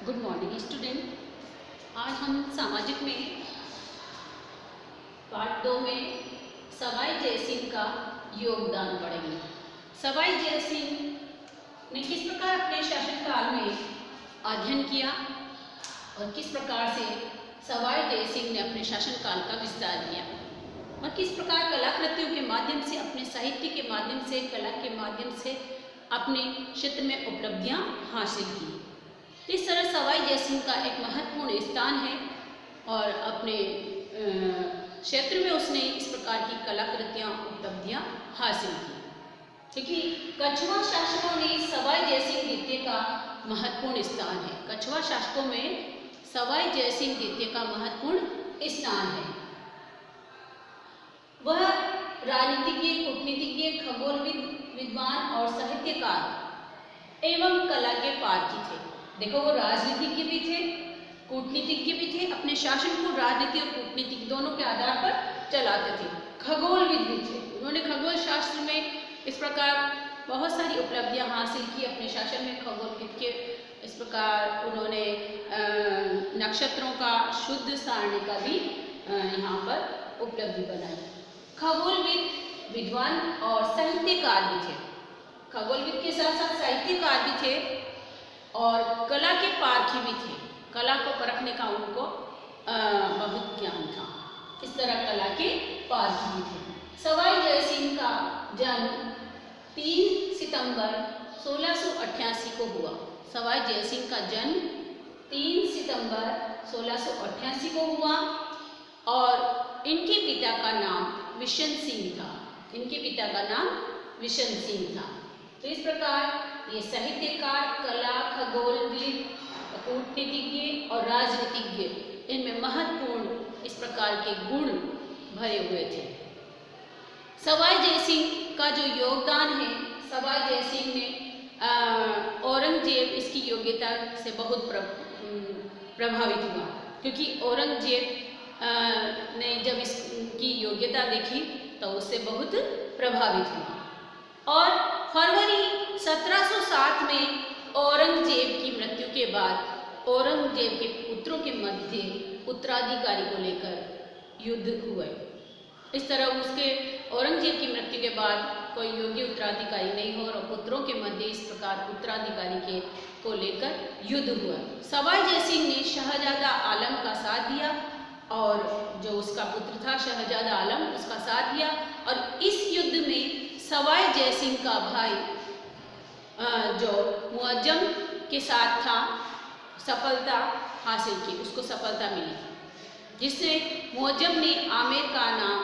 Good morning student. आज हम सामाजिक में पार्ट 2 में सवाई जयसिंह का योगदान पढ़ेंगे। सवाई जयसिंह ने किस प्रकार अपने शासनकाल में अध्ययन किया और किस प्रकार से सवाई जयसिंह ने अपने शासनकाल का विस्तार किया और किस प्रकार कलाकृतियों के माध्यम से, अपने साहित्य के माध्यम से, कला के माध्यम से अपने क्षेत्र में उपलब्धियां हासिल की। इस तरह सवाई जयसिंह का एक महत्वपूर्ण स्थान है और अपने क्षेत्र में उसने इस प्रकार की कलाकृतियां, उपलब्धियां हासिल की, क्योंकि कछुआ शासकों में सवाई जयसिंह द्वितीय का महत्वपूर्ण स्थान है। कछुआ शासकों में सवाई जयसिंह द्वितीय का महत्वपूर्ण स्थान है। वह राजनीतिज्ञ, कूटनीतिज्ञ, खगोलविद, विद्वान और साहित्यकार एवं कला के पारखी थे। देखो, वो राजनीतिज्ञ भी थे, कूटनीतिज्ञ भी थे, अपने शासन को राजनीति और कूटनीति दोनों के आधार पर चलाते थे। खगोलविद भी थे, उन्होंने खगोल शास्त्र में इस प्रकार बहुत सारी उपलब्धियां हासिल की अपने शासन में। खगोलविद के इस प्रकार उन्होंने नक्षत्रों का शुद्ध सारणी का भी यहाँ पर उपलब्धि बनाई। खगोलविद, विद्वान और साहित्यकार भी थे। खगोलविद के साथ साथ साहित्यकार भी थे और कला के पारखी भी थे। कला को परखने का उनको बहुत ज्ञान था। इस तरह कला के पारखी भी थे। सवाई जयसिंह का जन्म 3 सितंबर 1688 को हुआ। सवाई जयसिंह का जन्म 3 सितंबर 1688 को हुआ और इनके पिता का नाम विशन सिंह था। इनके पिता का नाम विशन सिंह था। तो इस प्रकार ये साहित्यकार, कला, खगोलविद, कूटनीतिज्ञ और राजनीतिज्ञ, इनमें महत्वपूर्ण इस प्रकार के गुण भरे हुए थे। सवाई जयसिंह का जो योगदान है, सवाई जयसिंह ने औरंगजेब इसकी योग्यता से बहुत प्रभावित हुआ, क्योंकि औरंगजेब ने जब इसकी योग्यता देखी तो उससे बहुत प्रभावित हुआ और फरवरी 1707 में औरंगजेब की मृत्यु के बाद औरंगजेब के पुत्रों के मध्य उत्तराधिकारी को लेकर युद्ध हुए। इस तरह उसके औरंगजेब की मृत्यु के बाद कोई योग्य उत्तराधिकारी नहीं हो और पुत्रों के मध्य इस प्रकार उत्तराधिकारी को लेकर युद्ध हुआ। सवाई जयसिंह ने शहजादा आलम का साथ दिया और जो उसका पुत्र था शहजादा आलम, उसका साथ दिया और इस युद्ध में सवाई जयसिंह का भाई जो मुअज्जम के साथ था, सफलता हासिल की, उसको सफलता मिली, जिससे मुअज्जम ने आमेर का नाम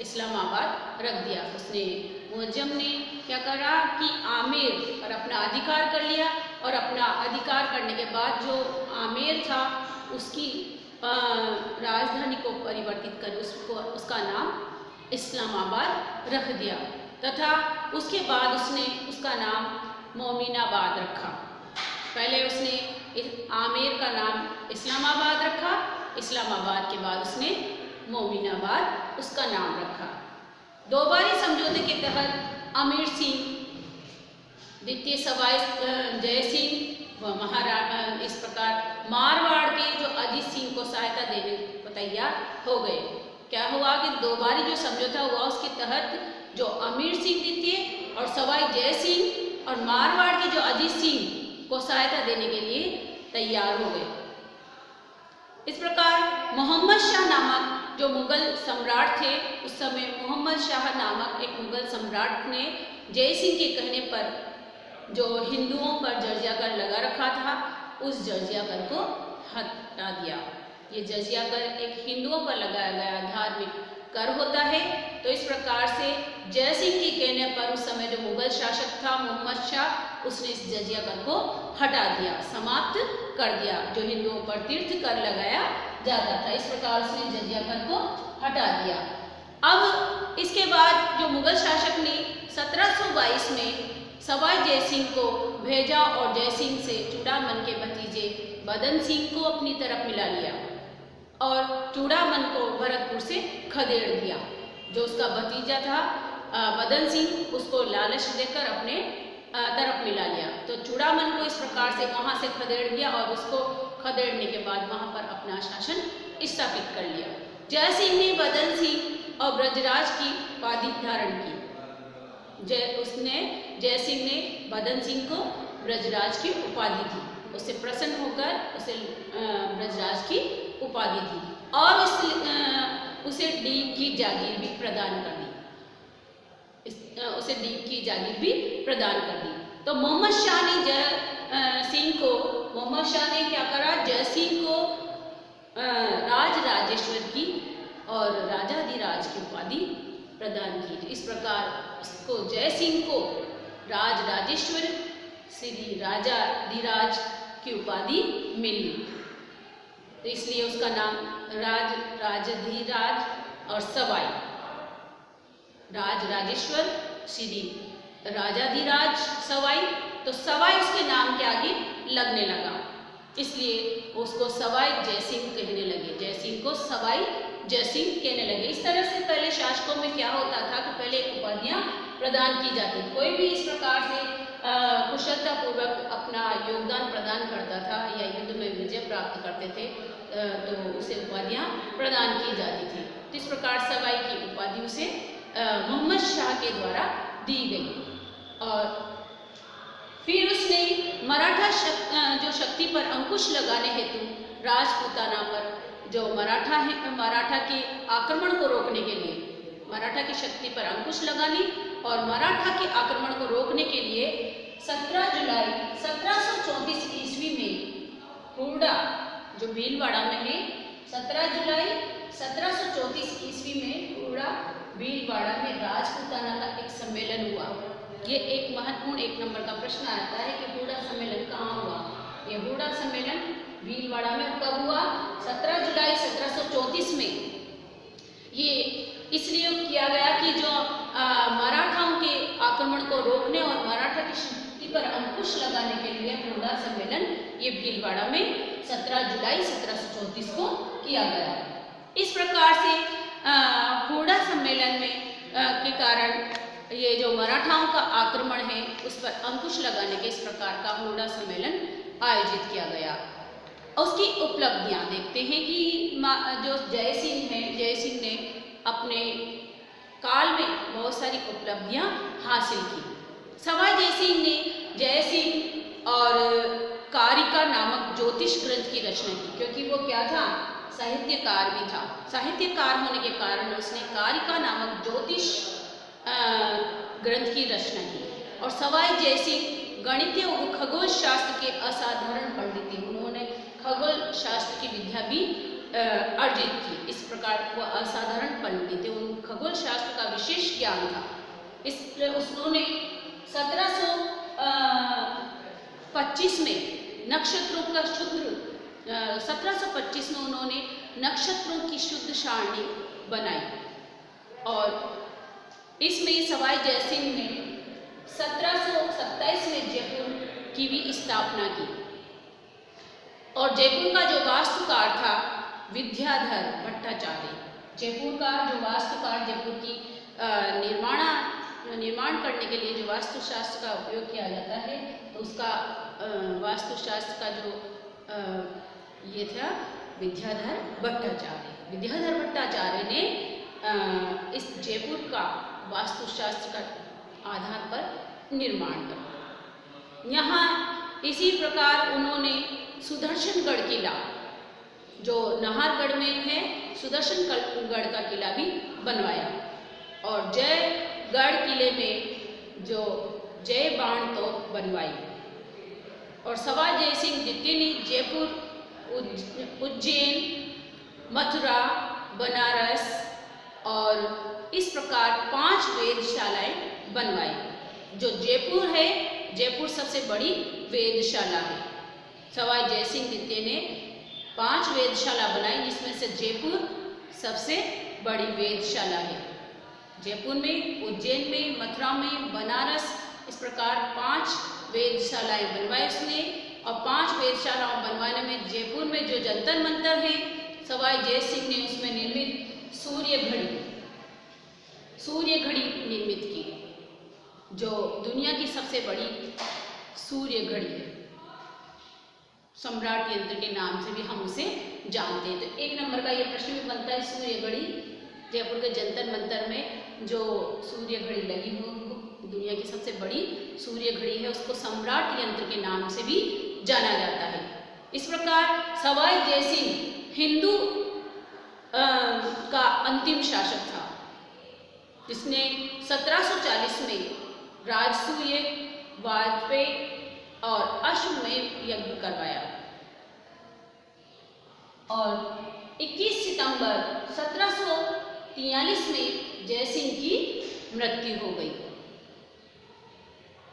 इस्लामाबाद रख दिया। उसने मुअज्जम ने क्या करा कि आमेर पर अपना अधिकार कर लिया और अपना अधिकार करने के बाद जो आमेर था उसकी राजधानी को परिवर्तित कर उसका नाम इस्लामाबाद रख दिया तथा उसके बाद उसने उसका नाम मोमिनाबाद रखा। पहले उसने आमेर का नाम इस्लामाबाद रखा, इस्लामाबाद के बाद उसने मोमिनाबाद उसका नाम रखा। दोबारी समझौते के तहत अमीर सिंह, द्वितीय सवाई जयसिंह व महाराणा इस प्रकार मारवाड़ के जो अजीत सिंह को सहायता देने को तैयार हो गए। क्या हुआ कि दोबारी जो समझौता हुआ उसके तहत जो अमीर सिंह द्वितीय और सवाई जयसिंह और मारवाड़ के जो अजीत सिंह को सहायता देने के लिए तैयार हो गए। इस प्रकार मोहम्मद शाह नामक जो मुगल सम्राट थे, उस समय मोहम्मद शाह नामक एक मुगल सम्राट ने जयसिंह के कहने पर जो हिंदुओं पर जजिया कर लगा रखा था, उस जजिया कर को हटा दिया। ये जजिया कर एक हिंदुओं पर लगाया गया धार्मिक कर होता है। तो इस प्रकार से जयसिंह के कहने पर उस समय जो मुगल शासक था मोहम्मद शाह, उसने इस जजिया कर को हटा दिया, समाप्त कर दिया, जो हिंदुओं पर तीर्थ कर लगाया जाता था। इस प्रकार उसने जजिया कर को हटा दिया। अब इसके बाद जो मुगल शासक ने 1722 में सवाई जयसिंह को भेजा और जयसिंह से चूड़ामन के भतीजे बदन सिंह को अपनी तरफ मिला लिया और चूड़ामन को भरतपुर से खदेड़ दिया। जो उसका भतीजा था बदन सिंह, उसको लालच देकर अपने तरफ मिला लिया। तो चूड़ामन को इस प्रकार से वहाँ से खदेड़ दिया और उसको खदेड़ने के बाद वहाँ पर अपना शासन स्थापित कर लिया। जय सिंह ने बदन सिंह और ब्रजराज की उपाधि धारण की। जय सिंह ने बदन सिंह को ब्रजराज की उपाधि दी, उससे प्रसन्न होकर उसे ब्रजराज की उपाधि दी और उसे डीप की जागीर भी प्रदान कर दी। उसे डीप की जागीर भी प्रदान कर दी। तो मोहम्मद शाह ने क्या करा, जय सिंह को राजेश्वर की और राजाधिराज की उपाधि प्रदान की। इस प्रकार उसको जय सिंह को राजेश्वर श्री राजाधिराज की उपाधि मिली। तो इसलिए उसका नाम राजाधिराज और सवाई, राजेश्वर श्री राजाधिराज सवाई। तो सवाई उसके नाम के आगे लगने लगा, इसलिए उसको सवाई जयसिंह कहने लगे। जयसिंह को सवाई जयसिंह कहने लगे। इस तरह से पहले शासकों में क्या होता था कि पहले उपाधियां प्रदान की जाती थी। कोई भी इस प्रकार से कुशलतापूर्वक अपना योगदान प्रदान करता था या युद्ध में विजय प्राप्त करते थे तो उसे उपाधियां प्रदान की जाती थी। तो इस प्रकार सवाई की उपाधि उसे मोहम्मद शाह के द्वारा दी गई। और फिर उसने मराठा जो शक्ति पर अंकुश लगाने हेतु राजपूताना पर जो मराठा के आक्रमण को रोकने के लिए, मराठा की शक्ति पर अंकुश लगाने और मराठा के आक्रमण को रोकने के लिए 17 जुलाई 1734 ईस्वी में हुरडा जो भीलवाड़ा में है, 17 जुलाई 1734 ईस्वी में हुरडा भीलवाड़ा में राजपूताना का एक सम्मेलन हुआ। ये एक महत्वपूर्ण 1 नंबर का प्रश्न आता है कि हुरडा सम्मेलन कहाँ हुआ। ये हुरडा सम्मेलन भीलवाड़ा में कब हुआ? 17 जुलाई 1734 में। ये इसलिए किया गया कि जो मराठाओं के आक्रमण को रोकने और मराठा की शक्ति पर अंकुश लगाने के लिए हुरडा सम्मेलन ये भीलवाड़ा में 17 जुलाई 1734 को किया गया। इस प्रकार से हुरडा सम्मेलन में के कारण ये जो मराठाओं का आक्रमण है उस पर अंकुश लगाने के इस प्रकार का हुरडा सम्मेलन आयोजित किया गया। उसकी उपलब्धियां देखते हैं कि जो जय सिंह ने अपने काल में बहुत सारी उपलब्धियां हासिल की। सवाई जय सिंह और कारिका नामक ज्योतिष ग्रंथ की रचना की, क्योंकि वो क्या था, साहित्यकार भी था। साहित्यकार होने के कारण उसने कारिका नामक ज्योतिष ग्रंथ की रचना की। और सवाई जय सिंह गणितीय और खगोल शास्त्र के असाधारण पंडित थे। उन्होंने खगोल शास्त्र की विद्या भी अर्जित की। इस प्रकार वो असाधारण पंडित थे, उन खगोल शास्त्र का विशेष ज्ञान था। इसलिए उन्होंने 1725 में नक्षत्रों का 1725 में उन्होंने नक्षत्रों की शुद्ध सारणी बनाई। और इसमें सवाई जय सिंह ने 1727 में जयपुर की भी स्थापना की। और जयपुर का जो वास्तुकार था विद्याधर भट्टाचार्य। जयपुर का जो वास्तुकार, जयपुर की निर्माण करने के लिए जो वास्तुशास्त्र का उपयोग किया जाता है, तो उसका वास्तुशास्त्र का जो ये था विद्याधर भट्टाचार्य। विद्याधर भट्टाचार्य ने इस जयपुर का वास्तुशास्त्र का आधार पर निर्माण करा। यहाँ इसी प्रकार उन्होंने सुदर्शनगढ़ किला जो नाहरगढ़ में है, सुदर्शनगढ़ का किला भी बनवाया। और जयगढ़ किले में जो जय बाण तो बनवाई। और सवाई जय सिंह द्वितीय ने जयपुर, उज्जैन, मथुरा, बनारस और इस प्रकार 5 वेधशालाएं बनवाई। जो जयपुर है, जयपुर सबसे बड़ी वेधशाला है। सवाई जय सिंह द्वितीय ने 5 वेधशाला बनाई, जिसमें से जयपुर सबसे बड़ी वेधशाला है। जयपुर में, उज्जैन में, मथुरा में, बनारस, इस प्रकार 5 वेधशालाएं बनवाई उसने। और 5 वेधशालाओं बनवाने में जयपुर में जो जंतर मंतर है, सवाई जय सिंह ने उसमें निर्मित सूर्य घड़ी निर्मित की। जो दुनिया की सबसे बड़ी सूर्य घड़ी है, सम्राट यंत्र के नाम से भी हम उसे जानते हैं। तो 1 नंबर का ये प्रश्न भी बनता है, सूर्य घड़ी। जयपुर के जंतर मंतर में जो सूर्य घड़ी लगी हुई दुनिया की सबसे बड़ी सूर्य घड़ी है, उसको सम्राट यंत्र के नाम से भी जाना जाता है। इस प्रकार सवाई जयसिंह हिंदू का अंतिम शासक था, जिसने 1740 में राजसूय, वाजपेयी और अश्वमेध यज्ञ करवाया और 21 सितंबर 1743 में जयसिंह की मृत्यु हो गई।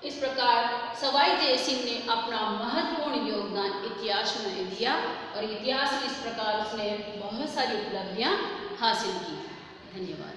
इस प्रकार सवाई जयसिंह ने अपना महत्वपूर्ण योगदान इतिहास में दिया और इतिहास में इस प्रकार उसने बहुत सारी उपलब्धियां हासिल की। धन्यवाद।